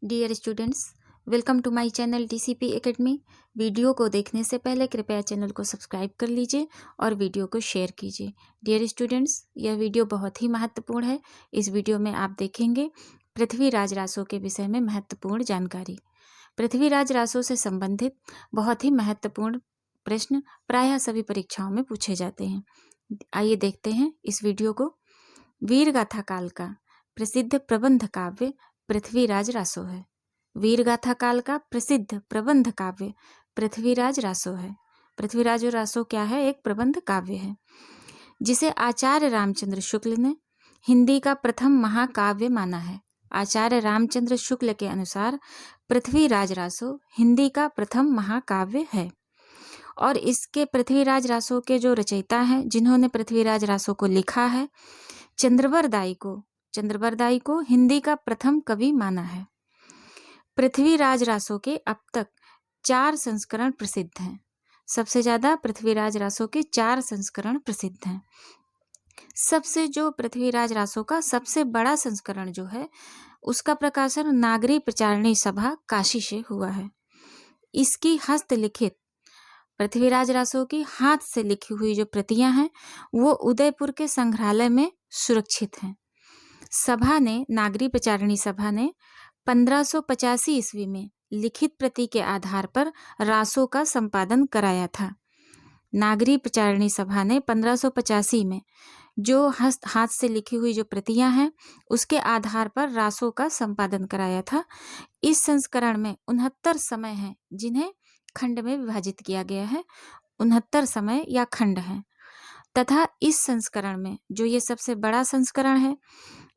Dear students, welcome to my channel TCP academy. Video को देखने से पहले कृपया चैनल को सब्सक्राइब कर लीजिए और वीडियो को शेयर कीजिए। डियर स्टूडेंट्स, यह वीडियो बहुत ही महत्वपूर्ण है। इस वीडियो में आप देखेंगे पृथ्वीराज रासो के विषय में महत्वपूर्ण जानकारी। पृथ्वीराज रासो से संबंधित बहुत ही महत्वपूर्ण प्रश्न प्रायः सभी परीक्षाओं में पूछे जाते हैं। आइए देखते हैं इस वीडियो को। वीरगाथा काल का प्रसिद्ध प्रबंध काव्य पृथ्वीराज रासो है। वीरगाथा काल का प्रसिद्ध प्रबंध काव्य पृथ्वीराज रासो है। पृथ्वीराज रासो क्या है? एक प्रबंध काव्य है जिसे आचार्य रामचंद्र शुक्ल ने हिंदी का प्रथम महाकाव्य माना है। आचार्य रामचंद्र शुक्ल के अनुसार पृथ्वीराज रासो हिंदी का प्रथम महाकाव्य है और इसके पृथ्वीराज रासो के जो रचयिता हैं, जिन्होंने पृथ्वीराज रासो को लिखा है, चंद्रबरदाई को हिंदी का प्रथम कवि माना है। पृथ्वीराज रासो के अब तक 4 संस्करण प्रसिद्ध हैं। सबसे ज्यादा पृथ्वीराज रासो के 4 संस्करण प्रसिद्ध हैं। सबसे जो पृथ्वीराज रासो का सबसे बड़ा संस्करण जो है, उसका प्रकाशन नागरी प्रचारणी सभा काशी से हुआ है। इसकी हस्तलिखित पृथ्वीराज रासो की हाथ से लिखी हुई जो प्रतियां हैं, वो उदयपुर के संग्रहालय में सुरक्षित हैं। नागरी प्रचारणी सभा ने 1585 ईस्वी में लिखित प्रति के आधार पर रासो का संपादन कराया था। नागरी प्रचारणी सभा ने 1585 में जो हाथ से लिखी हुई जो प्रतियां हैं, उसके आधार पर रासो का संपादन कराया था। इस संस्करण में 69 समय हैं जिन्हें खंड में विभाजित किया गया है। 69 समय या खंड हैं तथा इस संस्करण में जो ये सबसे बड़ा संस्करण है,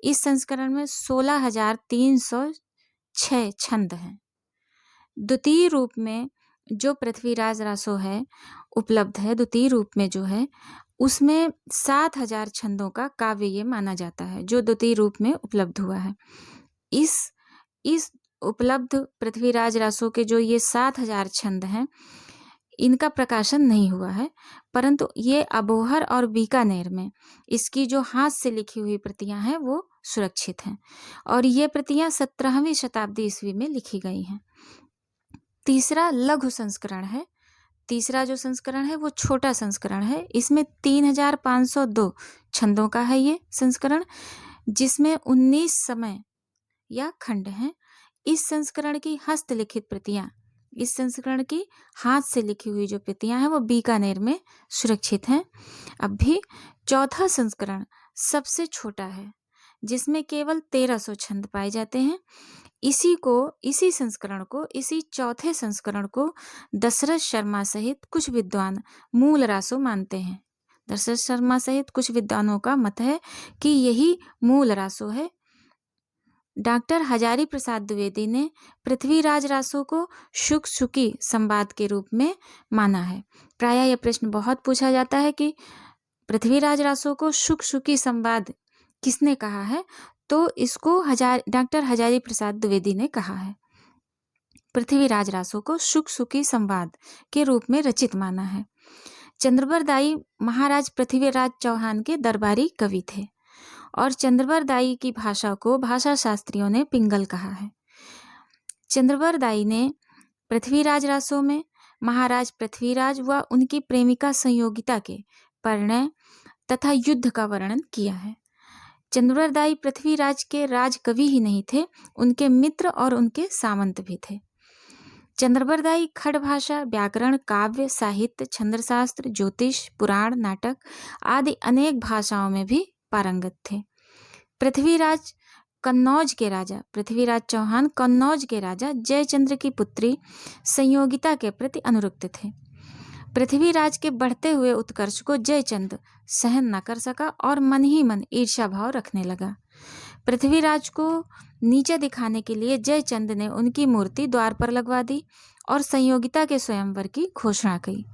इस संस्करण में 16,306 छंद हैं। द्वितीय रूप में जो पृथ्वीराज रासो है उपलब्ध है, द्वितीय रूप में जो है उसमें 7,000 छंदों का काव्य ये माना जाता है, जो द्वितीय रूप में उपलब्ध हुआ है। इस उपलब्ध पृथ्वीराज रासो के जो ये 7,000 छंद हैं, इनका प्रकाशन नहीं हुआ है, परंतु ये अबोहर और बीकानेर में इसकी जो हाथ से लिखी हुई प्रतियां हैं वो सुरक्षित हैं और ये प्रतियां 17वीं शताब्दी ईस्वी में लिखी गई हैं। तीसरा लघु संस्करण है। तीसरा जो संस्करण है वो छोटा संस्करण है। इसमें 3,502 छंदों का है ये संस्करण, जिसमें 19 समय या खंड हैं। इस संस्करण की हस्तलिखित प्रतियां, इस संस्करण की हाथ से लिखी हुई जो प्रतियां हैं वो बीकानेर में सुरक्षित हैं। अब भी चौथा संस्करण सबसे छोटा है, जिसमें केवल 1300 छंद पाए जाते हैं। इसी चौथे संस्करण को दशरथ शर्मा सहित कुछ विद्वान मूल रासो मानते हैं। दशरथ शर्मा सहित कुछ विद्वानों का मत है कि यही मूल रासो है। डॉक्टर हजारी प्रसाद द्विवेदी ने पृथ्वीराज रासो को शुक शुकी संवाद के रूप में माना है। प्रायः यह प्रश्न बहुत पूछा जाता है कि पृथ्वीराज रासो को शुक शुकी संवाद किसने कहा है, तो इसको डॉक्टर हजारी प्रसाद द्विवेदी ने कहा है। पृथ्वीराज रासो को शुक शुकी संवाद के रूप में रचित माना है। चंद्रबरदाई महाराज पृथ्वीराज चौहान के दरबारी कवि थे और चंद्रबरदाई की भाषा को भाषा शास्त्रियों ने पिंगल कहा है। चंद्रबरदाई ने पृथ्वीराज रासो में महाराज पृथ्वीराज व उनकी प्रेमिका संयोगिता के परिणय तथा युद्ध का वर्णन किया है। चंद्रबरदाई पृथ्वीराज के राजकवि ही नहीं थे, उनके मित्र और उनके सामंत भी थे। चंद्रबरदाई खड़ भाषा, व्याकरण, काव्य, साहित्य, छंदशास्त्र, ज्योतिष, पुराण, नाटक आदि अनेक भाषाओं में भी पारंगत थे। पृथ्वीराज चौहान कन्नौज के राजा जयचंद्र की पुत्री संयोगिता के प्रति अनुरक्त थे। पृथ्वीराज के बढ़ते हुए उत्कर्ष को जयचंद सहन न कर सका और मन ही मन ईर्ष्या भाव रखने लगा। पृथ्वीराज को नीचे दिखाने के लिए जयचंद ने उनकी मूर्ति द्वार पर लगवा दी और संयोगिता के स्वयंवर की घोषणा की।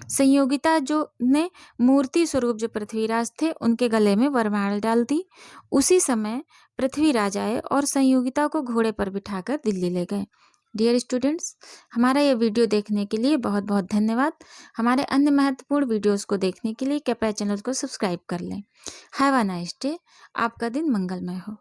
संयोगिता ने मूर्ति स्वरूप जो पृथ्वीराज थे उनके गले में वरमाला डाल दी। उसी समय पृथ्वीराज आए और संयोगिता को घोड़े पर बिठाकर दिल्ली ले गए। डियर स्टूडेंट्स, हमारा ये वीडियो देखने के लिए बहुत बहुत धन्यवाद। हमारे अन्य महत्वपूर्ण वीडियोस को देखने के लिए कृपया चैनल को सब्सक्राइब कर लें। Have a nice day. आपका दिन मंगलमय हो।